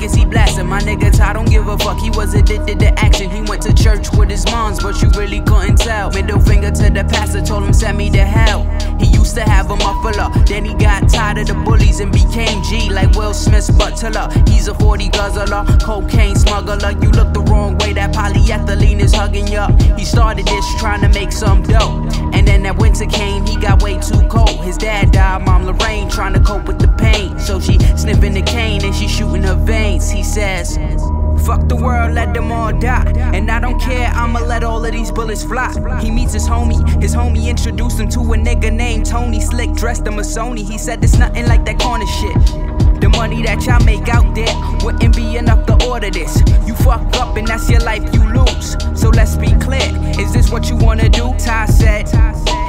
fuck is he blasting? My nigga Ty don't give a fuck, he was addicted to action. He went to church with his moms, but you really couldn't tell. Middle finger to the pastor, told him send me to hell. He used to have a muffler, then he got tired of the bullies and became G like Will Smith's butler. He's a 40 guzzler, cocaine smuggler. You look the wrong way, that polyethylene is hugging you. He started this trying to make some dough, and then that winter came, he got way too cold. His dad died, Mom Lorraine trying to cope with the pain, so she sniffing the cane and she shooting her veins. He says, fuck the world, let them all die, and I don't care, I'ma let all of these bullets fly. He meets his homie introduced him to a nigga named Tony. Slick dressed him a Sony, he said it's nothing like that corner shit. The money that y'all make out there wouldn't be enough to order this. You fuck up and that's your life, you lose. So let's be clear, is this what you wanna do? Ty said,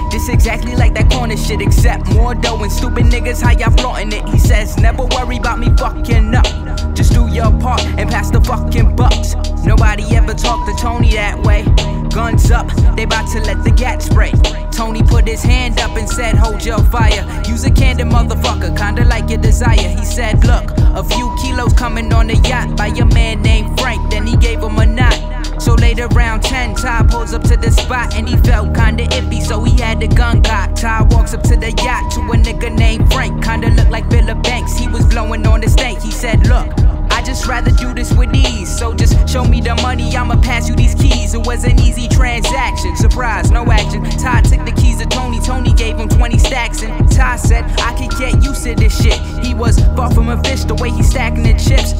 this exactly like that corner shit, except more dough and stupid niggas, how y'all flaunting it. He says, never worry about me fucking up, just do your part and pass the fucking bucks. Nobody ever talked to Tony that way. Guns up, they bout to let the gat spray. Tony put his hand up and said, hold your fire. Use a candid motherfucker, kinda like your desire. He said, look, a few kilos coming on the yacht by a man named Frank. Then he gave him a knot. So later around 10, Ty pulls up to the spot and he felt kinda iffy, so he had the gun cocked. Ty walks up to the yacht to a nigga named Frank, kinda looked like Philip Banks. He was blowing on the stank. He said, look, I just rather do this with ease, so just show me the money, I'ma pass you these keys. It was an easy transaction, surprise, no action. Ty took the keys to Tony, Tony gave him 20 stacks, and Ty said, I could get used to this shit. He was far from a fish, the way he stacking the chips.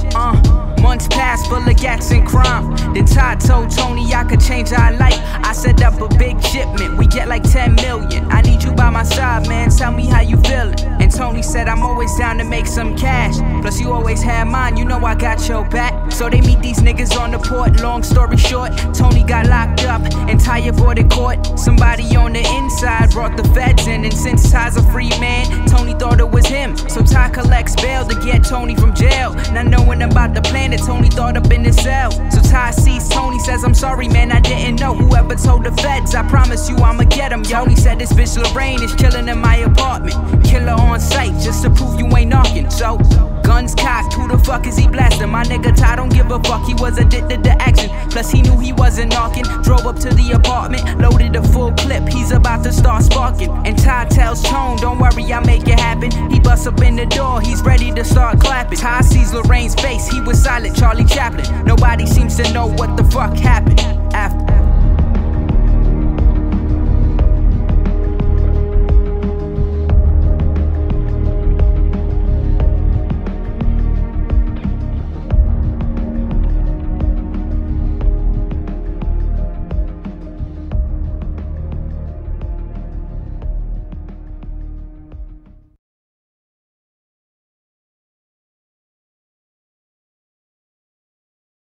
Months passed full of gats and crime. Then Ty told Tony I could change our life. I set up a big shipment, we get like 10 million. I need you by my side, man, tell me how you feeling. And Tony said, I'm always down to make some cash, plus you always had mine, you know I got your back. So they meet these niggas on the port. Long story short, Tony got locked up and Ty avoided court. Somebody on the inside brought the feds in, and since Ty's a free man, Tony thought it was him. So Ty collects bail to get Tony from jail, not knowing about the plan that Tony thought up in his cell. So Ty sees Tony, says, I'm sorry man, I didn't know. Whoever told the feds, I promise you I'ma get him. Tony said this bitch Lorraine is chilling in my apartment, killer on sight just to prove you ain't knocking. So guns cocked, who the fuck is he blasting? My nigga Ty don't give a fuck, he was addicted to action. Plus he knew he wasn't knocking. Drove up to the apartment, loaded a full clip, he's about to start sparking. And Ty tells Tone, don't worry, I'll make it happen. He busts up in the door, he's ready to start clapping. Ty sees Lorraine's face, he was silent, Charlie Chaplin. Nobody seems to know what the fuck happened after.